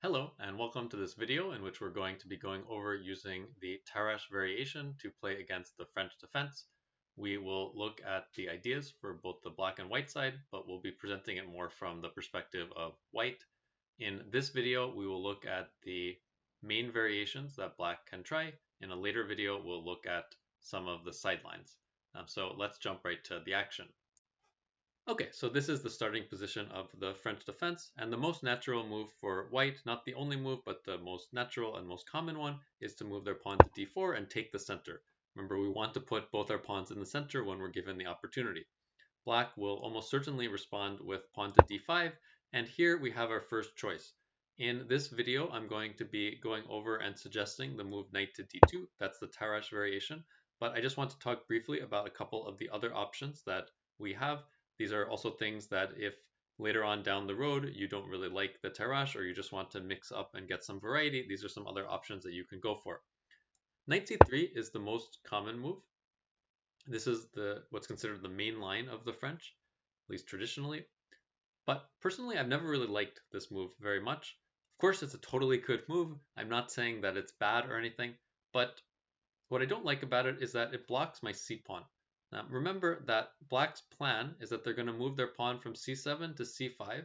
Hello and welcome to this video in which we're going to be going over using the Tarrasch variation to play against the French defense. We will look at the ideas for both the black and white side, but we'll be presenting it more from the perspective of white. In this video, we will look at the main variations that black can try. In a later video, we'll look at some of the sidelines. So let's jump right to the action. Okay, so this is the starting position of the French defense, and the most natural move for white, not the only move, but the most natural and most common one, is to move their pawn to d4 and take the center. Remember, we want to put both our pawns in the center when we're given the opportunity. Black will almost certainly respond with pawn to d5, and here we have our first choice. In this video, I'm going to be going over and suggesting the move knight to d2. That's the Tarrasch variation, but I just want to talk briefly about a couple of the other options that we have. These are also things that if later on down the road you don't really like the Tarrasch or you just want to mix up and get some variety, these are some other options that you can go for. Knight c3 is the most common move. This is what's considered the main line of the French, at least traditionally. But personally, I've never really liked this move very much. Of course, it's a totally good move. I'm not saying that it's bad or anything, but what I don't like about it is that it blocks my c-pawn. Now, remember that black's plan is that they're going to move their pawn from c7 to c5,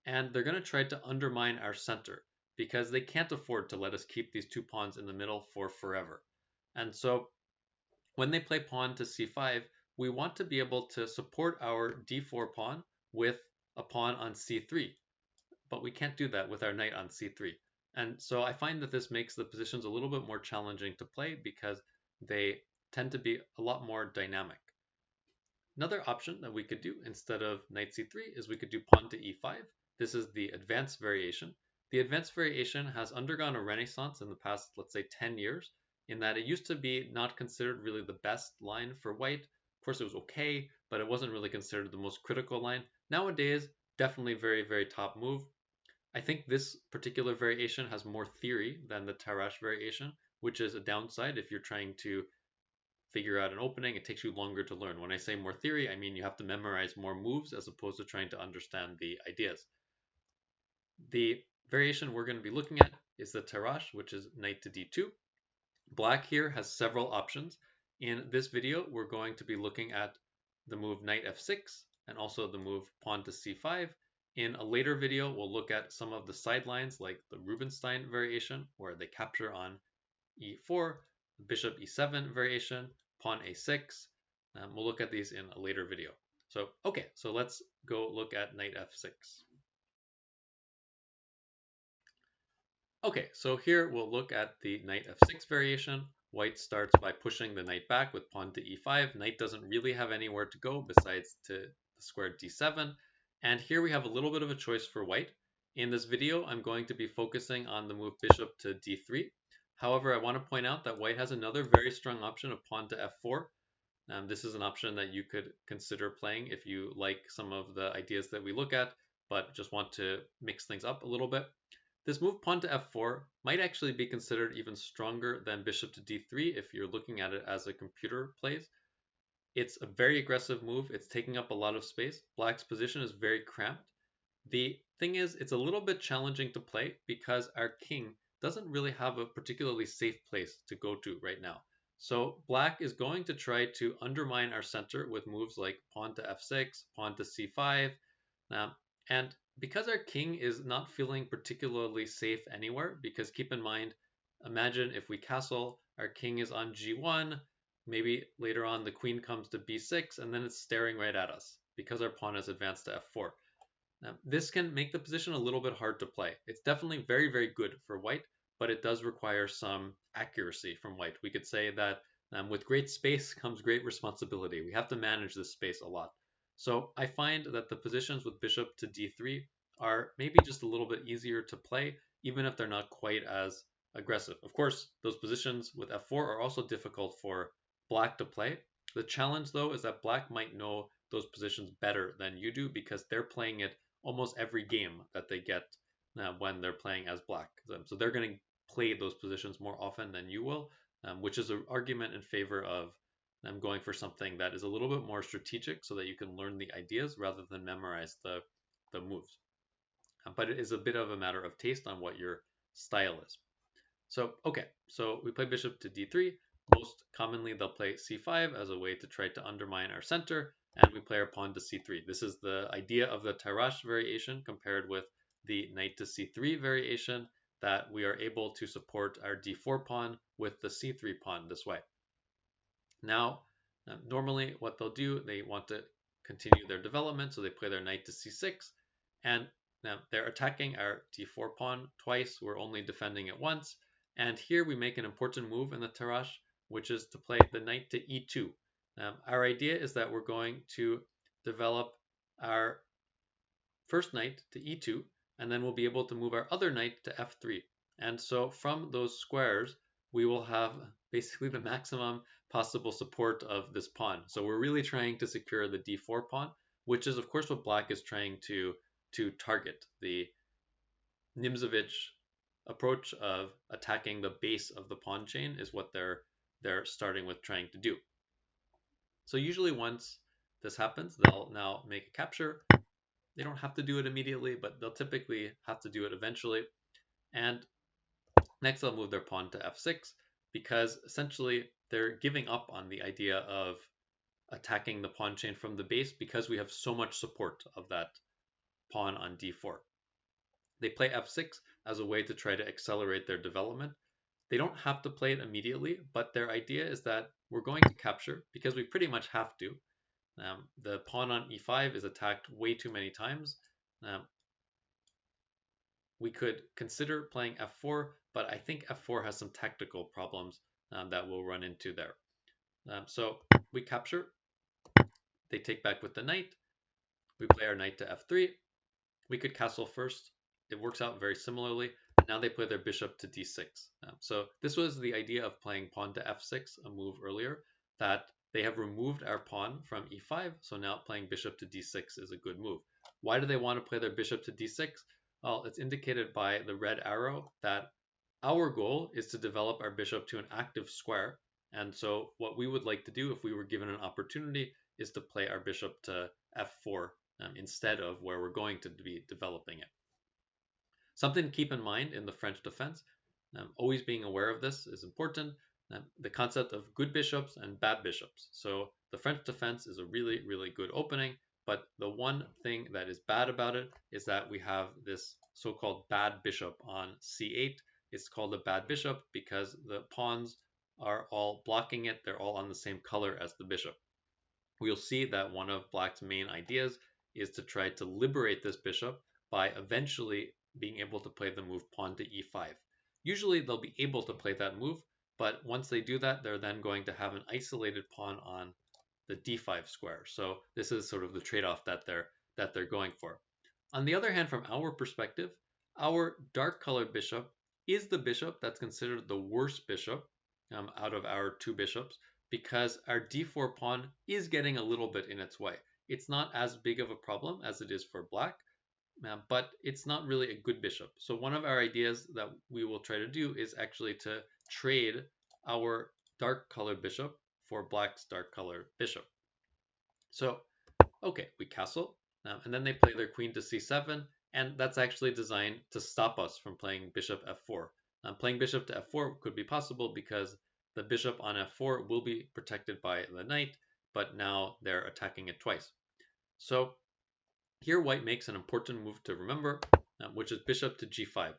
and they're going to try to undermine our center because they can't afford to let us keep these two pawns in the middle for forever. And so when they play pawn to c5, we want to be able to support our d4 pawn with a pawn on c3, but we can't do that with our knight on c3. And so I find that this makes the positions a little bit more challenging to play because they tend to be a lot more dynamic. Another option that we could do instead of knight c3 is we could do pawn to e5. This is the advanced variation. The advanced variation has undergone a renaissance in the past, let's say 10 years, in that it used to be not considered really the best line for white. Of course, it was okay, but it wasn't really considered the most critical line. Nowadays, definitely very, very top move. I think this particular variation has more theory than the Tarrasch variation, which is a downside if you're trying to figure out an opening. It takes you longer to learn. When I say more theory, I mean you have to memorize more moves as opposed to trying to understand the ideas. The variation we're going to be looking at is the Tarrasch, which is knight to d2. Black here has several options. In this video, we're going to be looking at the move knight f6 and also the move pawn to c5. In a later video, we'll look at some of the sidelines like the Rubinstein variation where they capture on e4, bishop e7 variation, pawn a6. We'll look at these in a later video. So let's go look at knight f6. Okay, so here we'll look at the knight f6 variation. White starts by pushing the knight back with pawn to e5. Knight doesn't really have anywhere to go besides to the square d7. And here we have a little bit of a choice for white. In this video, I'm going to be focusing on the move bishop to d3. However, I want to point out that white has another very strong option of pawn to f4. This is an option that you could consider playing if you like some of the ideas that we look at, but just want to mix things up a little bit. This move pawn to f4 might actually be considered even stronger than bishop to d3 if you're looking at it as a computer plays. It's a very aggressive move. It's taking up a lot of space. Black's position is very cramped. The thing is, it's a little bit challenging to play because our king doesn't really have a particularly safe place to go to right now. So black is going to try to undermine our center with moves like pawn to f6, pawn to c5, and because our king is not feeling particularly safe anywhere, because keep in mind, imagine if we castle, our king is on g1, maybe later on the queen comes to b6, and then it's staring right at us because our pawn has advanced to f4. This can make the position a little bit hard to play. It's definitely very, very good for white, but it does require some accuracy from white. We could say that with great space comes great responsibility. We have to manage this space a lot. So I find that the positions with bishop to d3 are maybe just a little bit easier to play, even if they're not quite as aggressive. Of course, those positions with f4 are also difficult for black to play. The challenge, though, is that black might know those positions better than you do because they're playing it almost every game that they get when they're playing as black. So they're going to play those positions more often than you will, which is an argument in favor of them going for something that is a little bit more strategic so that you can learn the ideas rather than memorize the moves. but it is a bit of a matter of taste on what your style is. So, okay, so we play bishop to d3. Most commonly, they'll play c5 as a way to try to undermine our center, and we play our pawn to c3. This is the idea of the Tarrasch variation compared with the knight to c3 variation, that we are able to support our d4 pawn with the c3 pawn this way. Now, normally what they'll do, they want to continue their development, so they play their knight to c6, and now they're attacking our d4 pawn twice. We're only defending it once, and here we make an important move in the Tarrasch, which is to play the knight to e2. Our idea is that we're going to develop our first knight to e2, and then we'll be able to move our other knight to f3. And so from those squares, we will have basically the maximum possible support of this pawn. So we're really trying to secure the d4 pawn, which is of course what black is trying to target. The Nimzovich approach of attacking the base of the pawn chain is what they're starting with trying to do. So usually once this happens, they'll now make a capture. They don't have to do it immediately, but they'll typically have to do it eventually. And next they'll move their pawn to f6, because essentially they're giving up on the idea of attacking the pawn chain from the base because we have so much support of that pawn on d4. They play f6 as a way to try to accelerate their development. They don't have to play it immediately, but their idea is that we're going to capture because we pretty much have to. The pawn on e5 is attacked way too many times. We could consider playing f4, but I think f4 has some tactical problems that we'll run into there. So we capture, they take back with the knight, we play our knight to f3, we could castle first, it works out very similarly. Now they play their bishop to d6. So this was the idea of playing pawn to f6, a move earlier, that they have removed our pawn from e5, so now playing bishop to d6 is a good move. Why do they want to play their bishop to d6? Well, it's indicated by the red arrow that our goal is to develop our bishop to an active square. And so what we would like to do if we were given an opportunity is to play our bishop to f4 instead of where we're going to be developing it. Something to keep in mind in the French defense, always being aware of this is important, the concept of good bishops and bad bishops. So the French defense is a really, really good opening, but the one thing that is bad about it is that we have this so-called bad bishop on c8. It's called a bad bishop because the pawns are all blocking it. They're all on the same color as the bishop. We'll see that one of black's main ideas is to try to liberate this bishop by eventually being able to play the move pawn to e5. Usually they'll be able to play that move, but once they do that, they're then going to have an isolated pawn on the d5 square. So this is sort of the trade-off that they're going for. On the other hand, from our perspective, our dark colored bishop is the bishop that's considered the worst bishop out of our two bishops, because our d4 pawn is getting a little bit in its way. It's not as big of a problem as it is for black, but it's not really a good bishop. So one of our ideas that we will try to do is actually to trade our dark colored bishop for black's dark colored bishop. So, okay, we castle, and then they play their queen to c7, and that's actually designed to stop us from playing bishop f4. Playing bishop to f4 could be possible because the bishop on f4 will be protected by the knight, but now they're attacking it twice. So here white makes an important move to remember, which is bishop to g5.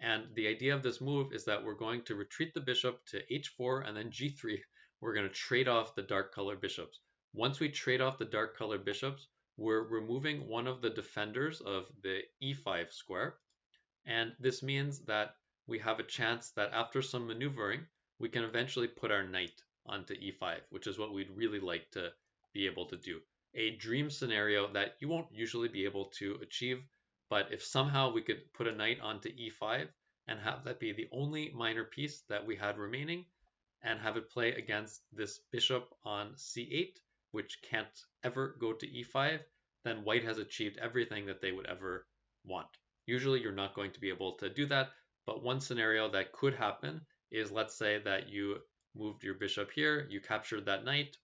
And the idea of this move is that we're going to retreat the bishop to h4 and then g3. We're going to trade off the dark colored bishops. Once we trade off the dark colored bishops, we're removing one of the defenders of the e5 square. And this means that we have a chance that after some maneuvering, we can eventually put our knight onto e5, which is what we'd really like to be able to do. A dream scenario that you won't usually be able to achieve, but if somehow we could put a knight onto e5 and have that be the only minor piece that we had remaining, and have it play against this bishop on c8, which can't ever go to e5, then white has achieved everything that they would ever want. Usually you're not going to be able to do that, but one scenario that could happen is, let's say that you moved your bishop here, you captured that knight,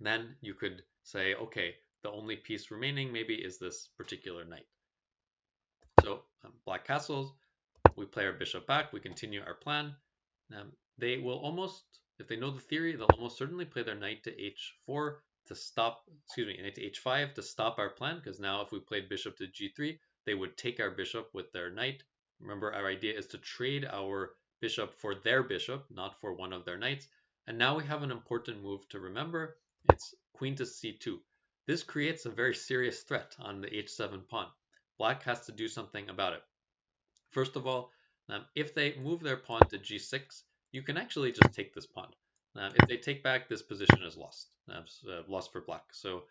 then you could say, okay, the only piece remaining maybe is this particular knight. So black castles, we play our bishop back, we continue our plan. They will almost, if they know the theory, they'll almost certainly play their knight to h4 to stop, excuse me, knight to h5 to stop our plan, because now if we played bishop to g3, they would take our bishop with their knight. Remember, our idea is to trade our bishop for their bishop, not for one of their knights. And now we have an important move to remember. It's queen to c2. This creates a very serious threat on the h7 pawn. Black has to do something about it. First of all, if they move their pawn to g6, you can actually just take this pawn. If they take back, this position is lost, lost for black. So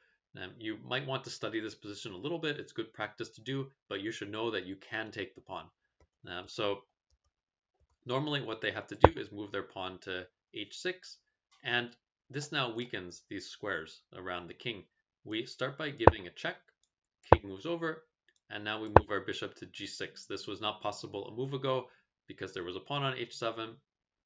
you might want to study this position a little bit. It's good practice to do, but you should know that you can take the pawn. So normally what they have to do is move their pawn to h6, and this now weakens these squares around the king. We start by giving a check, king moves over, and now we move our bishop to g6. This was not possible a move ago because there was a pawn on h7,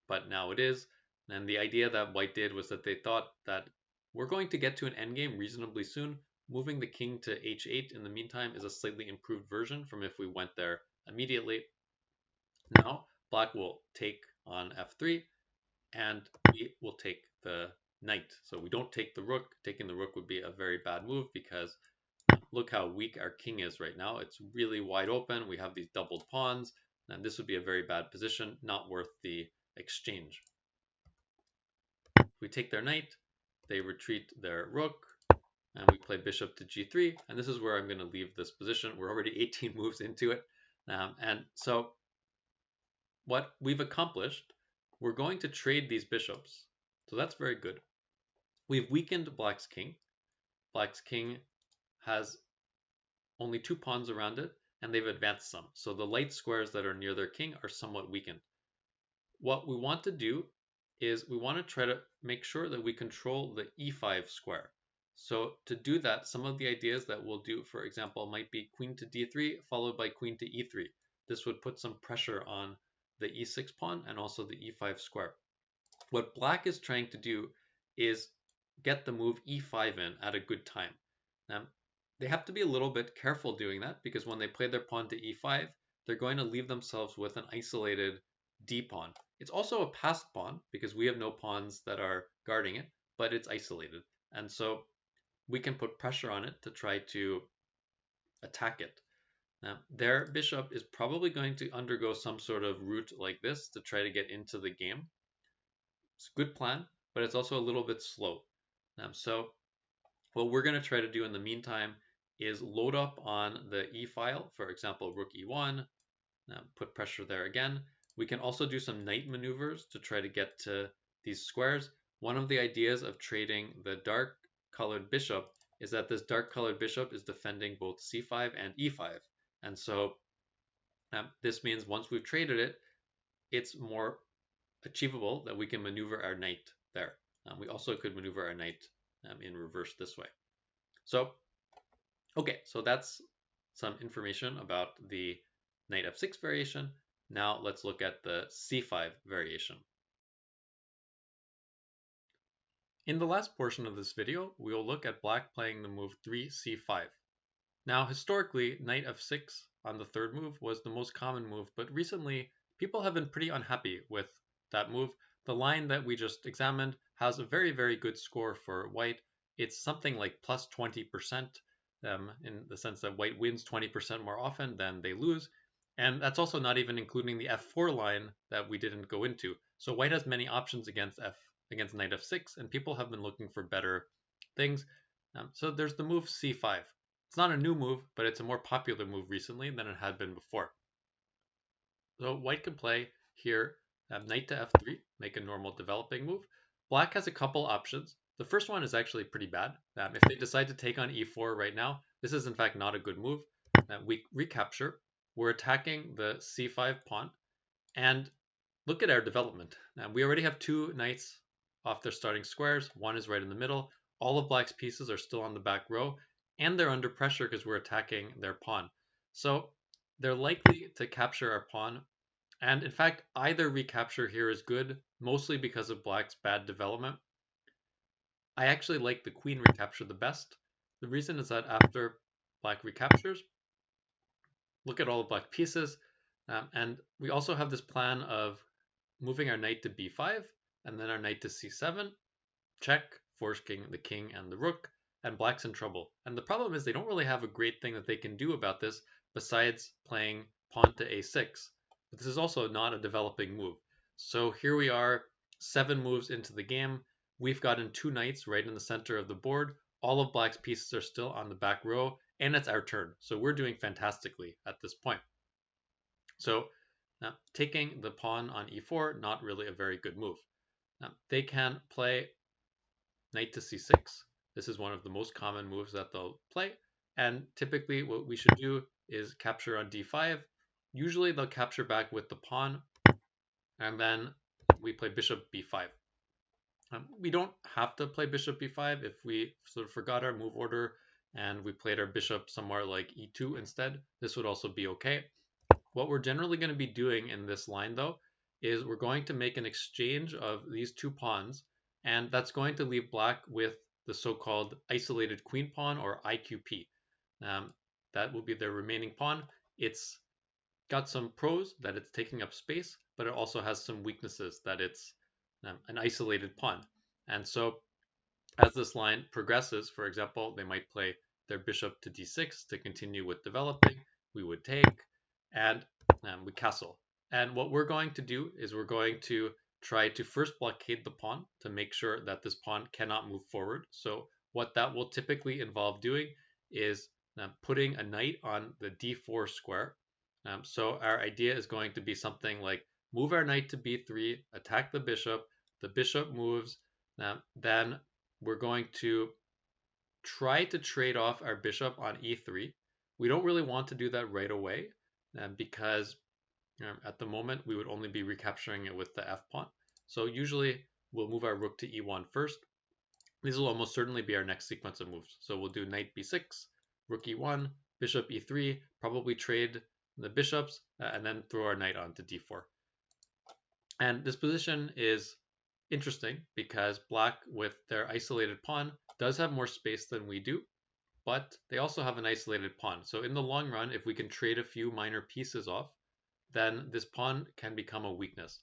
but now it is. And the idea that white did was that they thought that we're going to get to an endgame reasonably soon. Moving the king to h8 in the meantime is a slightly improved version from if we went there immediately. Now black will take on f3, and we will take the knight. So we don't take the rook. Taking the rook would be a very bad move because look how weak our king is right now. It's really wide open. We have these doubled pawns, and this would be a very bad position, not worth the exchange. If we take their knight, they retreat their rook, and we play bishop to g3, and this is where I'm going to leave this position. We're already 18 moves into it, and so what we've accomplished, we're going to trade these bishops. So that's very good. We've weakened black's king. Black's king has only 2 pawns around it, and they've advanced some. So the light squares that are near their king are somewhat weakened. What we want to do is we want to try to make sure that we control the e5 square. So to do that, some of the ideas that we'll do, for example, might be queen to d3 followed by queen to e3. This would put some pressure on the e6 pawn and also the e5 square. What black is trying to do is get the move e5 in at a good time. Now, they have to be a little bit careful doing that because when they play their pawn to e5, they're going to leave themselves with an isolated d pawn. It's also a passed pawn because we have no pawns that are guarding it, but it's isolated. And so we can put pressure on it to try to attack it. Now, their bishop is probably going to undergo some sort of route like this to try to get into the game. It's a good plan, but it's also a little bit slow. So what we're going to try to do in the meantime is load up on the e file, for example, rook e1, put pressure there again. We can also do some knight maneuvers to try to get to these squares. One of the ideas of trading the dark colored bishop is that this dark colored bishop is defending both c5 and e5. And so this means once we've traded it, it's more achievable that we can maneuver our knight there. We also could maneuver our knight in reverse this way. So, okay, so that's some information about the knight f6 variation. Now let's look at the c5 variation. In the last portion of this video, we will look at black playing the move 3c5. Now, historically, knight f6 on the third move was the most common move, but recently people have been pretty unhappy with that move. The line that we just examined has a very, very good score for white. It's something like plus 20%, in the sense that white wins 20% more often than they lose. And that's also not even including the f4 line that we didn't go into. So white has many options against knight f6, and people have been looking for better things. So there's the move c5. It's not a new move, but it's a more popular move recently than it had been before. So white can play here knight to f3, make a normal developing move. Black has a couple options. The first one is actually pretty bad. If they decide to take on e4 right now, this is in fact not a good move. We recapture. We're attacking the c5 pawn. And look at our development. We already have 2 knights off their starting squares. One is right in the middle. All of black's pieces are still on the back row, and they're under pressure because we're attacking their pawn. So they're likely to capture our pawn. And in fact, either recapture here is good, mostly because of black's bad development. I actually like the queen recapture the best. The reason is that after black recaptures, look at all the black pieces. And we also have this plan of moving our knight to b5 and then our knight to c7. Check, forcing the king and the rook, and black's in trouble. And the problem is they don't really have a great thing that they can do about this besides playing pawn to a6. But this is also not a developing move. So here we are, 7 moves into the game. We've gotten 2 knights right in the center of the board. All of black's pieces are still on the back row, and it's our turn. So we're doing fantastically at this point. So now taking the pawn on e4, not really a very good move. Now, they can play knight to c6. This is one of the most common moves that they'll play. And typically what we should do is capture on d5. Usually they'll capture back with the pawn, and then we play bishop b5. We don't have to play bishop b5 if we sort of forgot our move order and we played our bishop somewhere like e2 instead. This would also be okay. What we're generally going to be doing in this line, though, is we're going to make an exchange of these 2 pawns, and that's going to leave black with the so-called isolated queen pawn, or IQP. That will be their remaining pawn. It's got some pros that it's taking up space, but it also has some weaknesses that it's an isolated pawn. And so as this line progresses, for example, they might play their bishop to d6 to continue with developing. We would take, and we castle. And what we're going to do is we're going to try to first blockade the pawn to make sure that this pawn cannot move forward. So what that will typically involve doing is putting a knight on the d4 square. So our idea is going to be something like move our knight to b3, attack the bishop moves, then we're going to try to trade off our bishop on e3. We don't really want to do that right away because at the moment we would only be recapturing it with the f pawn. So usually we'll move our rook to e1 first. These will almost certainly be our next sequence of moves. So we'll do knight b6, rook e1, bishop e3, probably trade the bishops, and then throw our knight onto d4. And this position is interesting because black with their isolated pawn does have more space than we do, but they also have an isolated pawn. So in the long run, if we can trade a few minor pieces off, then this pawn can become a weakness.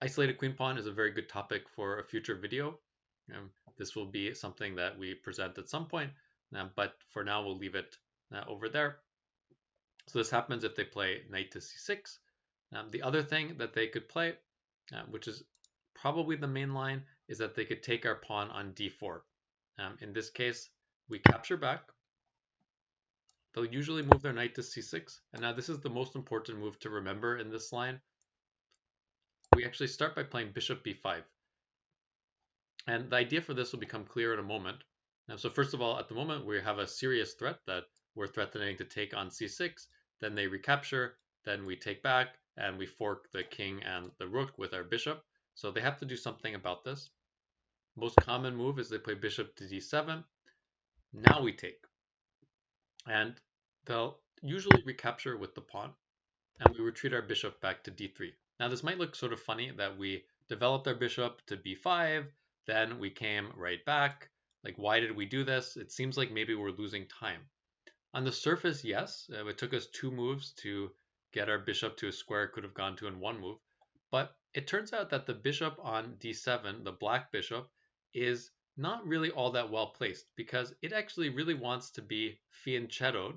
Isolated queen pawn is a very good topic for a future video. This will be something that we present at some point, but for now we'll leave it over there. So this happens if they play knight to c6. The other thing that they could play, which is probably the main line, is that they could take our pawn on d4. In this case, we capture back. They'll usually move their knight to c6. And now this is the most important move to remember in this line. We actually start by playing bishop b5. And the idea for this will become clear in a moment. So first of all, at the moment, we have a serious threat that we're threatening to take on c6. Then they recapture. Then we take back, and we fork the king and the rook with our bishop. So they have to do something about this. Most common move is they play bishop to d7. Now we take. And they'll usually recapture with the pawn, and we retreat our bishop back to d3. Now this might look sort of funny that we developed our bishop to b5, then we came right back. Like, why did we do this? It seems like maybe we're losing time. On the surface, yes, it took us 2 moves to get our bishop to a square it could have gone to in 1 move. But it turns out that the bishop on d7, the black bishop, is not really all that well placed because it actually really wants to be fianchettoed,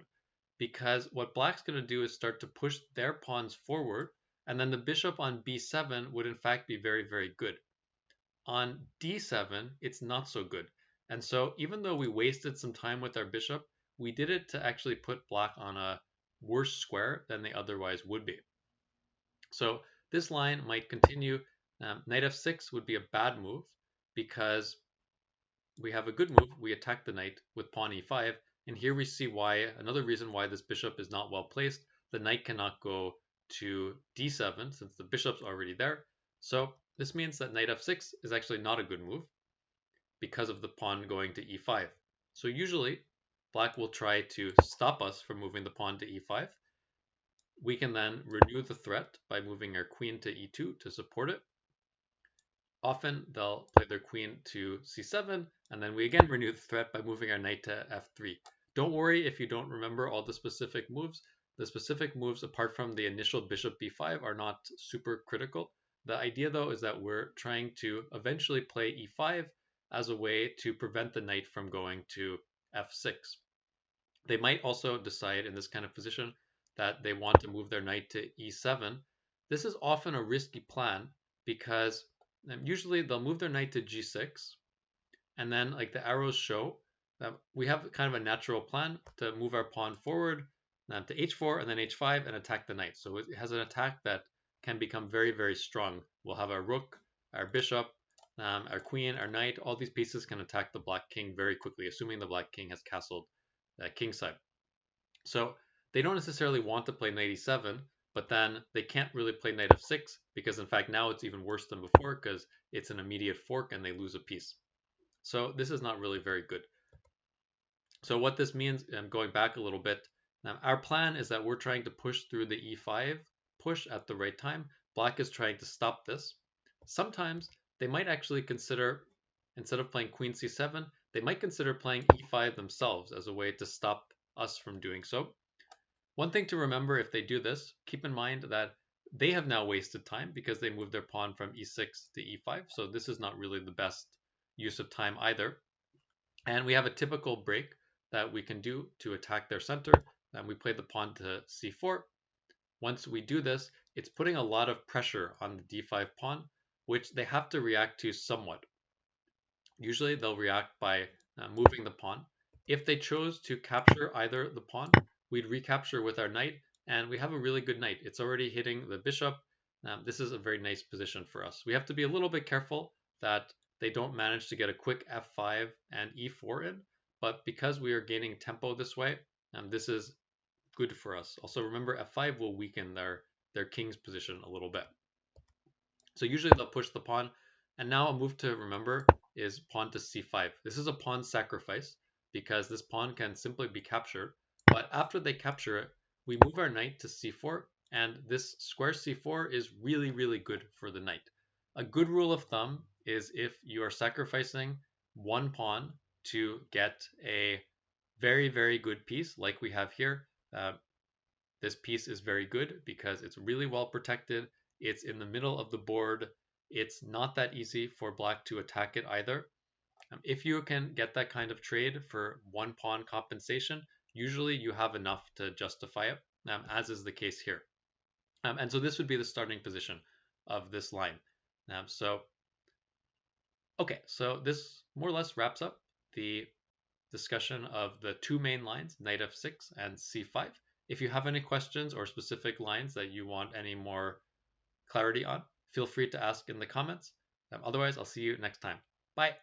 because what black's going to do is start to push their pawns forward, and then the bishop on b7 would in fact be very, very good. On d7, it's not so good. And so even though we wasted some time with our bishop, we did it to actually put black on a worse square than they otherwise would be. So this line might continue. Knight f6 would be a bad move because we have a good move. We attack the knight with pawn e5. And here we see why, another reason why this bishop is not well placed. The knight cannot go to d7 since the bishop's already there. So this means that knight f6 is actually not a good move because of the pawn going to e5. So usually black will try to stop us from moving the pawn to e5. We can then renew the threat by moving our queen to e2 to support it. Often they'll play their queen to c7, and then we again renew the threat by moving our knight to f3. Don't worry if you don't remember all the specific moves. the specific moves apart from the initial bishop b5 are not super critical. The idea though is that we're trying to eventually play e5 as a way to prevent the knight from going to f6. They might also decide in this kind of position that they want to move their knight to e7. This is often a risky plan because usually they'll move their knight to g6, and then like the arrows show that we have kind of a natural plan to move our pawn forward to h4 and then h5 and attack the knight. So it has an attack that can become very, very strong. We'll have our rook, our bishop, our queen, our knight. All these pieces can attack the black king very quickly, assuming the black king has castled kingside. So they don't necessarily want to play knight e7, but then they can't really play knight f6 because in fact now it's even worse than before because it's an immediate fork and they lose a piece. So this is not really very good. So what this means, going back a little bit, our plan is that we're trying to push through the e5 push at the right time. Black is trying to stop this. Sometimes they might actually consider, instead of playing queen c7, they might consider playing e5 themselves as a way to stop us from doing so. One thing to remember if they do this, keep in mind that they have now wasted time because they moved their pawn from e6 to e5. So this is not really the best use of time either. And we have a typical break that we can do to attack their center. And we play the pawn to c4. Once we do this, it's putting a lot of pressure on the d5 pawn, which they have to react to somewhat. Usually they'll react by moving the pawn. If they chose to capture either the pawn, we'd recapture with our knight, and we have a really good knight. It's already hitting the bishop. This is a very nice position for us. We have to be a little bit careful that they don't manage to get a quick f5 and e4 in, but because we are gaining tempo this way, this is good for us. Also remember f5 will weaken their king's position a little bit. So usually they'll push the pawn, and now a move to remember is pawn to c5. This is a pawn sacrifice because this pawn can simply be captured, but after they capture it, we move our knight to c4, and this square c4 is really, really good for the knight. A good rule of thumb is if you are sacrificing one pawn to get a very, very good piece like we have here, this piece is very good because it's really well protected. It's in the middle of the board. It's not that easy for black to attack it either. If you can get that kind of trade for one pawn compensation, usually you have enough to justify it, as is the case here. And so this would be the starting position of this line. Okay, so this more or less wraps up the discussion of the two main lines, knight f6 and c5. If you have any questions or specific lines that you want any more clarity on, feel free to ask in the comments. Otherwise, I'll see you next time. Bye.